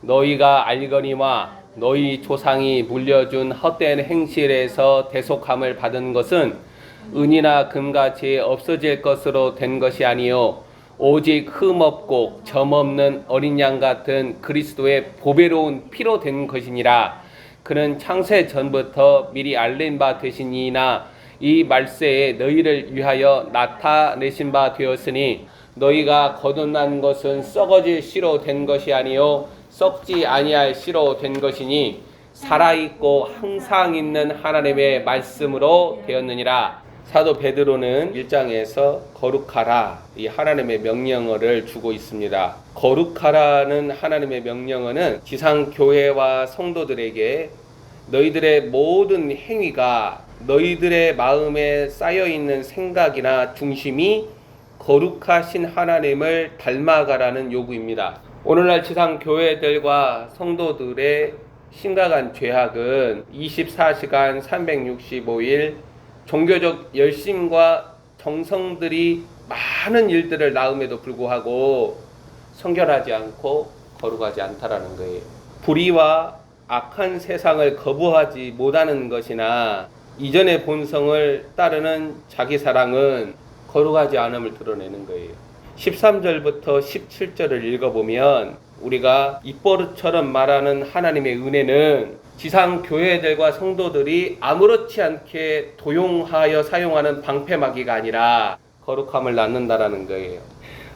너희가 알거니와 너희 조상이 물려준 헛된 행실에서 대속함을 받은 것은 은이나 금같이 없어질 것으로 된 것이 아니요 오직 흠없고 점없는 어린 양 같은 그리스도의 보배로운 피로 된 것이니라. 그는 창세 전부터 미리 알린 바 되시니이나 이 말세에 너희를 위하여 나타내신 바 되었으니 너희가 거듭난 것은 썩어질 씨로 된 것이 아니요 썩지 아니할 씨로 된 것이니 살아있고 항상 있는 하나님의 말씀으로 되었느니라. 사도 베드로는 1장에서 거룩하라 이 하나님의 명령어를 주고 있습니다. 거룩하라는 하나님의 명령어는 지상교회와 성도들에게 너희들의 모든 행위가 너희들의 마음에 쌓여있는 생각이나 중심이 거룩하신 하나님을 닮아가라는 요구입니다. 오늘날 지상교회들과 성도들의 심각한 죄악은 24시간 365일 종교적 열심과 정성들이 많은 일들을 낳음에도 불구하고 성결하지 않고 거룩하지 않다라는 거예요. 불의와 악한 세상을 거부하지 못하는 것이나 이전의 본성을 따르는 자기 사랑은 거룩하지 않음을 드러내는 거예요. 13절부터 17절을 읽어보면 우리가 입버릇처럼 말하는 하나님의 은혜는 지상 교회들과 성도들이 아무렇지 않게 도용하여 사용하는 방패막이가 아니라 거룩함을 낳는다라는 거예요.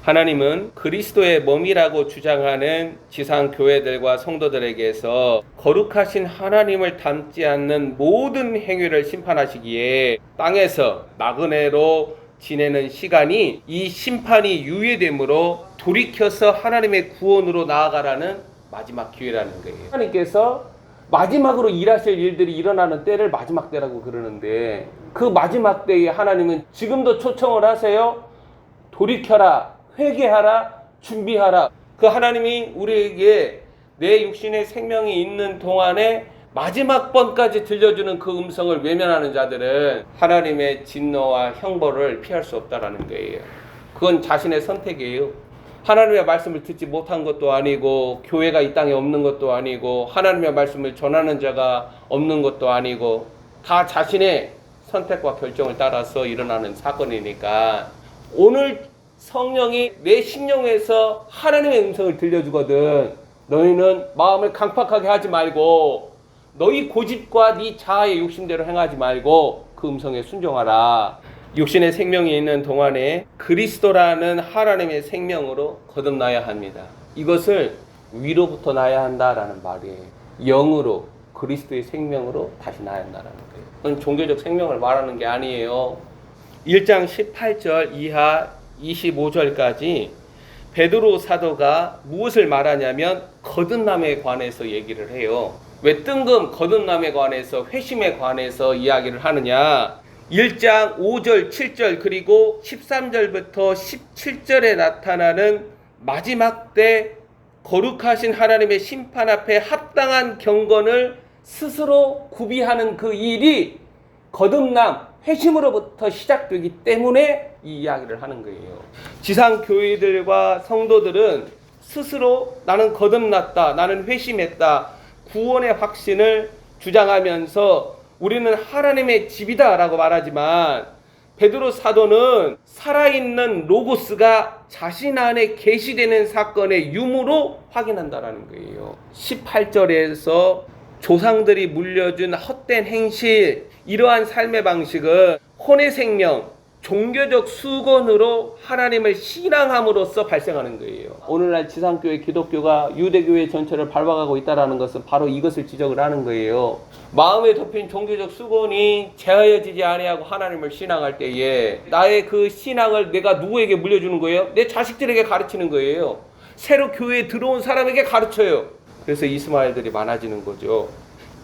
하나님은 그리스도의 몸이라고 주장하는 지상 교회들과 성도들에게서 거룩하신 하나님을 닮지 않는 모든 행위를 심판하시기에 땅에서 나그네로 지내는 시간이 이 심판이 유예되므로 돌이켜서 하나님의 구원으로 나아가라는 마지막 기회라는 거예요. 하나님께서 마지막으로 일하실 일들이 일어나는 때를 마지막 때라고 그러는데 그 마지막 때에 하나님은 지금도 초청을 하세요. 돌이켜라, 회개하라, 준비하라. 그 하나님이 우리에게 내 육신의 생명이 있는 동안에 마지막 번까지 들려주는 그 음성을 외면하는 자들은 하나님의 진노와 형벌을 피할 수 없다라는 거예요. 그건 자신의 선택이에요. 하나님의 말씀을 듣지 못한 것도 아니고 교회가 이 땅에 없는 것도 아니고 하나님의 말씀을 전하는 자가 없는 것도 아니고 다 자신의 선택과 결정을 따라서 일어나는 사건이니까 오늘 성령이 내 심령에서 하나님의 음성을 들려주거든. 너희는 마음을 강팍하게 하지 말고 너희 고집과 네 자아의 욕심대로 행하지 말고 그 음성에 순종하라. 육신의 생명이 있는 동안에 그리스도라는 하나님의 생명으로 거듭나야 합니다. 이것을 위로부터 나야 한다라는 말이에요. 영으로 그리스도의 생명으로 다시 나야 한다라는 거예요. 그건 종교적 생명을 말하는 게 아니에요. 1장 18절 이하 25절까지 베드로 사도가 무엇을 말하냐면 거듭남에 관해서 얘기를 해요. 왜 뜬금 거듭남에 관해서 회심에 관해서 이야기를 하느냐. 1장 5절 7절 그리고 13절부터 17절에 나타나는 마지막 때 거룩하신 하나님의 심판 앞에 합당한 경건을 스스로 구비하는 그 일이 거듭남 회심으로부터 시작되기 때문에 이 이야기를 하는 거예요. 지상 교회들과 성도들은 스스로 나는 거듭났다, 나는 회심했다, 구원의 확신을 주장하면서 우리는 하나님의 집이다 라고 말하지만 베드로 사도는 살아있는 로고스가 자신 안에 계시되는 사건의 유무로 확인한다라는 거예요. 18절에서 조상들이 물려준 헛된 행실, 이러한 삶의 방식은 혼의 생명, 종교적 수건으로 하나님을 신앙함으로써 발생하는 거예요. 오늘날 지상교회 기독교가 유대교회 전체를 밟아가고 있다는 것은 바로 이것을 지적을 하는 거예요. 마음에 덮인 종교적 수건이 제하여지지 아니하고 하나님을 신앙할 때에 나의 그 신앙을 내가 누구에게 물려주는 거예요? 내 자식들에게 가르치는 거예요. 새로 교회에 들어온 사람에게 가르쳐요. 그래서 이스마엘들이 많아지는 거죠.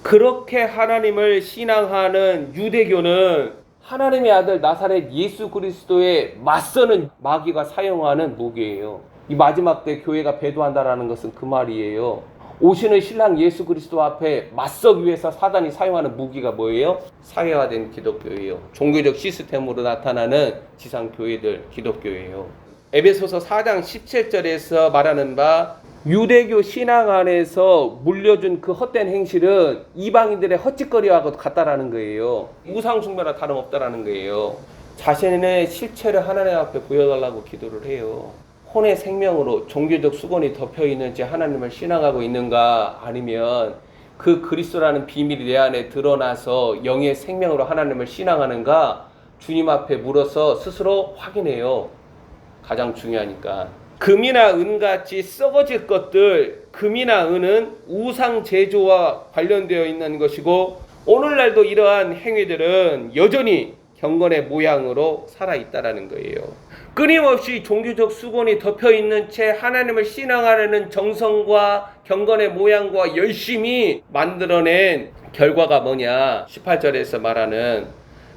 그렇게 하나님을 신앙하는 유대교는 하나님의 아들 나사렛 예수 그리스도에 맞서는 마귀가 사용하는 무기예요. 이 마지막 때 교회가 배도한다라는 것은 그 말이에요. 오시는 신랑 예수 그리스도 앞에 맞서기 위해서 사단이 사용하는 무기가 뭐예요? 사회화된 기독교예요. 종교적 시스템으로 나타나는 지상교회들 기독교예요. 에베소서 4장 17절에서 말하는 바 유대교 신앙 안에서 물려준 그 헛된 행실은 이방인들의 헛짓거리하고 같다라는 거예요. 우상 숭배나 다름없다라는 거예요. 자신의 실체를 하나님 앞에 보여달라고 기도를 해요. 혼의 생명으로 종교적 수건이 덮여있는지 하나님을 신앙하고 있는가, 아니면 그 그리스도라는 비밀이 내 안에 드러나서 영의 생명으로 하나님을 신앙하는가, 주님 앞에 물어서 스스로 확인해요. 가장 중요하니까. 금이나 은같이 썩어질 것들, 금이나 은은 우상 제조와 관련되어 있는 것이고, 오늘날도 이러한 행위들은 여전히 경건의 모양으로 살아있다라는 거예요. 끊임없이 종교적 수건이 덮여있는 채 하나님을 신앙하려는 정성과 경건의 모양과 열심히 만들어낸 결과가 뭐냐, 18절에서 말하는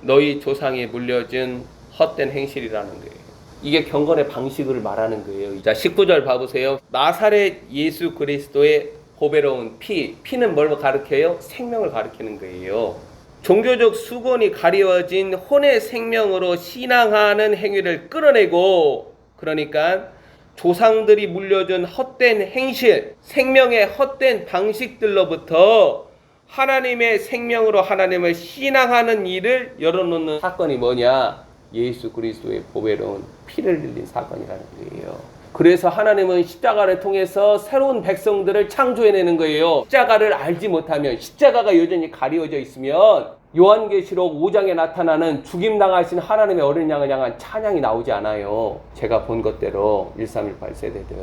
너희 조상이 물려준 헛된 행실이라는 거예요. 이게 경건의 방식을 말하는 거예요. 자, 19절 봐보세요. 나사렛 예수 그리스도의 보배로운 피는 뭘 가리켜요? 생명을 가리키는 거예요. 종교적 수건이 가리워진 혼의 생명으로 신앙하는 행위를 끌어내고, 그러니까 조상들이 물려준 헛된 행실, 생명의 헛된 방식들로부터 하나님의 생명으로 하나님을 신앙하는 일을 열어놓는 사건이 뭐냐? 예수 그리스도의 보배로운 피를 흘린 사건이라는 거예요. 그래서 하나님은 십자가를 통해서 새로운 백성들을 창조해내는 거예요. 십자가를 알지 못하면, 십자가가 여전히 가리워져 있으면 요한계시록 5장에 나타나는 죽임당하신 하나님의 어린 양을 향한 찬양이 나오지 않아요. 제가 본 것대로 1318 세대들.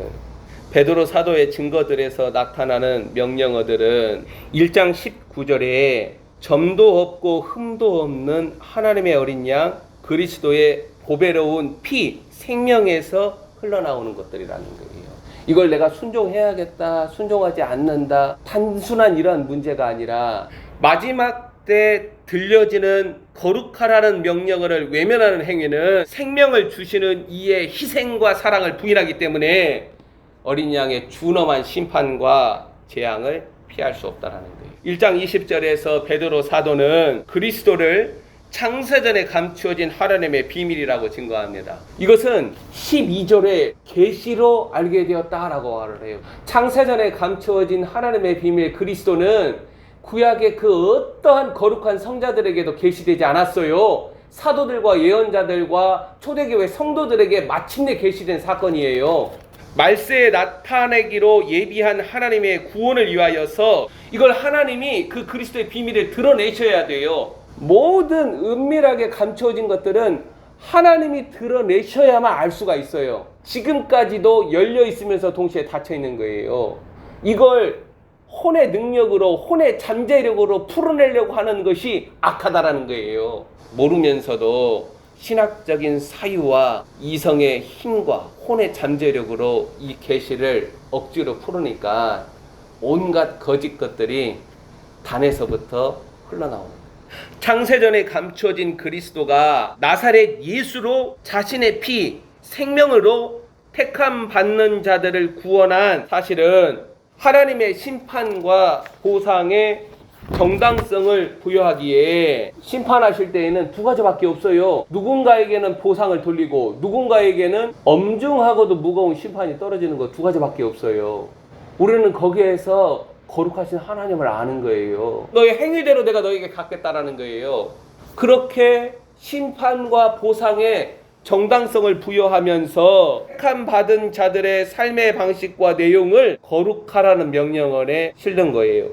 베드로 사도의 증거들에서 나타나는 명령어들은 1장 19절에 점도 없고 흠도 없는 하나님의 어린 양 그리스도의 보배로운 피, 생명에서 흘러나오는 것들이라는 거예요. 이걸 내가 순종해야겠다, 순종하지 않는다, 단순한 이러한 문제가 아니라 마지막 때 들려지는 거룩하라는 명령어를 외면하는 행위는 생명을 주시는 이의 희생과 사랑을 부인하기 때문에 어린 양의 준엄한 심판과 재앙을 피할 수 없다는 거예요. 1장 20절에서 베드로 사도는 그리스도를 창세전에 감추어진 하나님의 비밀이라고 증거합니다. 이것은 12절에 계시로 알게 되었다라고 말을 해요. 창세전에 감추어진 하나님의 비밀 그리스도는 구약의 그 어떠한 거룩한 성자들에게도 계시되지 않았어요. 사도들과 예언자들과 초대교회 성도들에게 마침내 계시된 사건이에요. 말세에 나타내기로 예비한 하나님의 구원을 위하여서 이걸 하나님이 그 그리스도의 비밀을 드러내셔야 돼요. 모든 은밀하게 감춰진 것들은 하나님이 드러내셔야만 알 수가 있어요. 지금까지도 열려 있으면서 동시에 닫혀 있는 거예요. 이걸 혼의 능력으로, 혼의 잠재력으로 풀어내려고 하는 것이 악하다라는 거예요. 모르면서도 신학적인 사유와 이성의 힘과 혼의 잠재력으로 이 계시를 억지로 풀으니까 온갖 거짓 것들이 단에서부터 흘러나오는 거예요. 창세전에 감춰진 그리스도가 나사렛 예수로 자신의 피, 생명으로 택함 받는 자들을 구원한 사실은 하나님의 심판과 보상의 정당성을 부여하기에 심판하실 때에는 두 가지밖에 없어요. 누군가에게는 보상을 돌리고 누군가에게는 엄중하고도 무거운 심판이 떨어지는 거 두 가지밖에 없어요. 우리는 거기에서 거룩하신 하나님을 아는 거예요. 너의 행위대로 내가 너에게 갚겠다라는 거예요. 그렇게 심판과 보상의 정당성을 부여하면서 택함 받은 자들의 삶의 방식과 내용을 거룩하라는 명령어에 실는 거예요.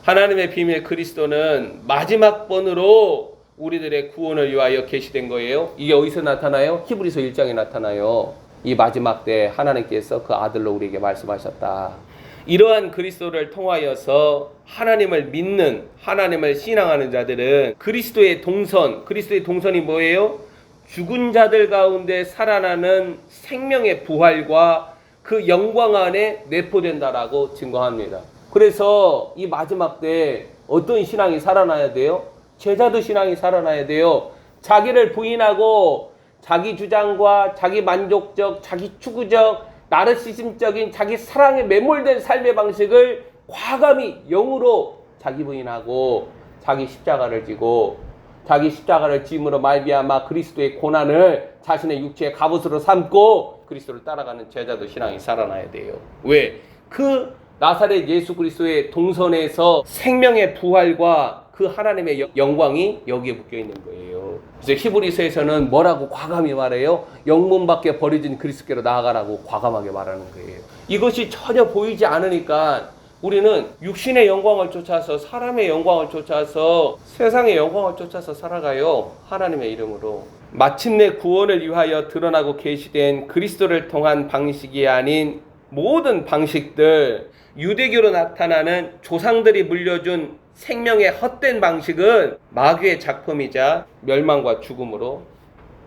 하나님의 비밀 그리스도는 마지막 번으로 우리들의 구원을 위하여 계시된 거예요. 이게 어디서 나타나요? 히브리서 1장에 나타나요. 이 마지막 때 하나님께서 그 아들로 우리에게 말씀하셨다. 이러한 그리스도를 통하여서 하나님을 믿는, 하나님을 신앙하는 자들은 그리스도의 동선이 뭐예요? 죽은 자들 가운데 살아나는 생명의 부활과 그 영광 안에 내포된다라고 증거합니다. 그래서 이 마지막 때 어떤 신앙이 살아나야 돼요? 제자도 신앙이 살아나야 돼요. 자기를 부인하고 자기 주장과 자기 만족적, 자기 추구적, 나르시즘적인 자기 사랑에 매몰된 삶의 방식을 과감히 영으로 자기 부인하고 자기 십자가를 지고 자기 십자가를 짐으로 말미암아 그리스도의 고난을 자신의 육체의 갑옷으로 삼고 그리스도를 따라가는 제자도 신앙이 살아나야 돼요. 왜? 그 나사렛 예수 그리스도의 동선에서 생명의 부활과 그 하나님의 영광이 여기에 묶여 있는 거예요. 그래서 히브리서에서는 뭐라고 과감히 말해요? 영문 밖에 버려진 그리스도께로 나아가라고 과감하게 말하는 거예요. 이것이 전혀 보이지 않으니까 우리는 육신의 영광을 쫓아서, 사람의 영광을 쫓아서, 세상의 영광을 쫓아서 살아가요. 하나님의 이름으로. 마침내 구원을 위하여 드러나고 계시된 그리스도를 통한 방식이 아닌 모든 방식들, 유대교로 나타나는 조상들이 물려준 생명의 헛된 방식은 마귀의 작품이자 멸망과 죽음으로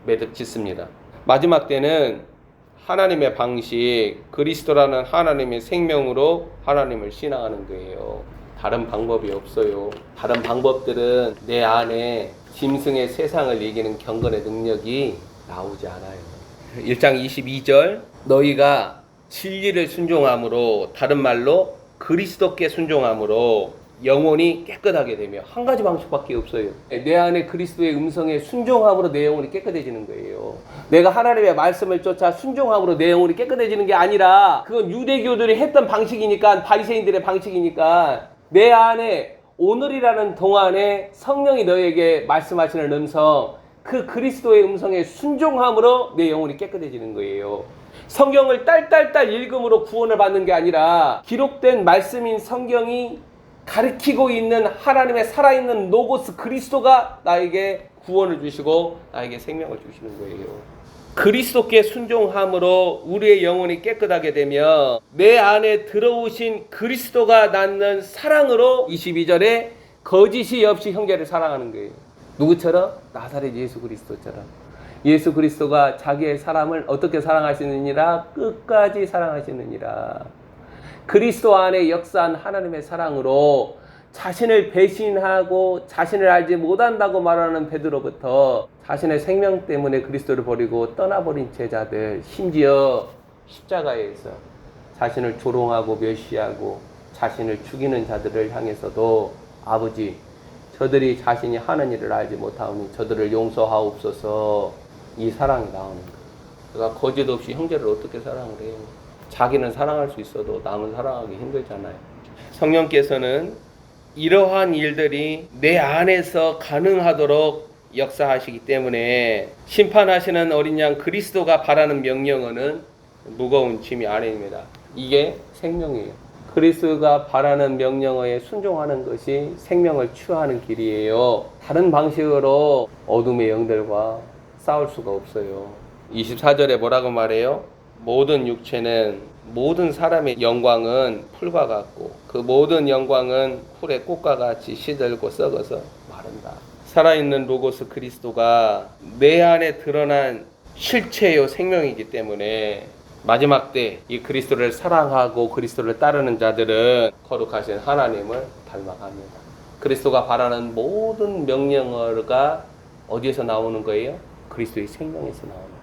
매듭짓습니다. 마지막 때는 하나님의 방식, 그리스도라는 하나님의 생명으로 하나님을 신앙하는 거예요. 다른 방법이 없어요. 다른 방법들은 내 안에 짐승의 세상을 이기는 경건의 능력이 나오지 않아요. 1장 22절, 너희가 진리를 순종함으로, 다른 말로 그리스도께 순종함으로 영혼이 깨끗하게 되며, 한 가지 방식밖에 없어요. 내 안에 그리스도의 음성에 순종함으로 내 영혼이 깨끗해지는 거예요. 내가 하나님의 말씀을 쫓아 순종함으로 내 영혼이 깨끗해지는 게 아니라, 그건 유대교들이 했던 방식이니까, 바리새인들의 방식이니까, 내 안에 오늘이라는 동안에 성령이 너에게 말씀하시는 음성, 그 그리스도의 음성에 순종함으로 내 영혼이 깨끗해지는 거예요. 성경을 딸딸딸 읽음으로 구원을 받는 게 아니라, 기록된 말씀인 성경이 가르치고 있는 하나님의 살아있는 로고스 그리스도가 나에게 구원을 주시고 나에게 생명을 주시는 거예요. 그리스도께 순종함으로 우리의 영혼이 깨끗하게 되며, 내 안에 들어오신 그리스도가 낳는 사랑으로 22절에 거짓이 없이 형제를 사랑하는 거예요. 누구처럼? 나사렛 예수 그리스도처럼. 예수 그리스도가 자기의 사람을 어떻게 사랑하시느니라? 끝까지 사랑하시느니라. 그리스도 안에 역사한 하나님의 사랑으로 자신을 배신하고 자신을 알지 못한다고 말하는 베드로부터 자신의 생명 때문에 그리스도를 버리고 떠나버린 제자들, 심지어 십자가에서 자신을 조롱하고 멸시하고 자신을 죽이는 자들을 향해서도 아버지, 저들이 자신이 하는 일을 알지 못하오니 저들을 용서하옵소서, 이 사랑이 나오는 거예요. 그러니까 거짓 없이 형제를 어떻게 사랑을 해요? 자기는 사랑할 수 있어도 남은 사랑하기 힘들잖아요. 성령께서는 이러한 일들이 내 안에서 가능하도록 역사하시기 때문에 심판하시는 어린 양 그리스도가 바라는 명령어는 무거운 짐이 아닙니다. 이게 생명이에요. 그리스도가 바라는 명령어에 순종하는 것이 생명을 취하는 길이에요. 다른 방식으로 어둠의 영들과 싸울 수가 없어요. 24절에 뭐라고 말해요? 모든 육체는, 모든 사람의 영광은 풀과 같고 그 모든 영광은 풀의 꽃과 같이 시들고 썩어서 마른다. 살아있는 로고스 그리스도가 내 안에 드러난 실체요 생명이기 때문에 마지막 때 이 그리스도를 사랑하고 그리스도를 따르는 자들은 거룩하신 하나님을 닮아갑니다. 그리스도가 바라는 모든 명령어가 어디에서 나오는 거예요? 그리스도의 생명에서 나오는 거예요.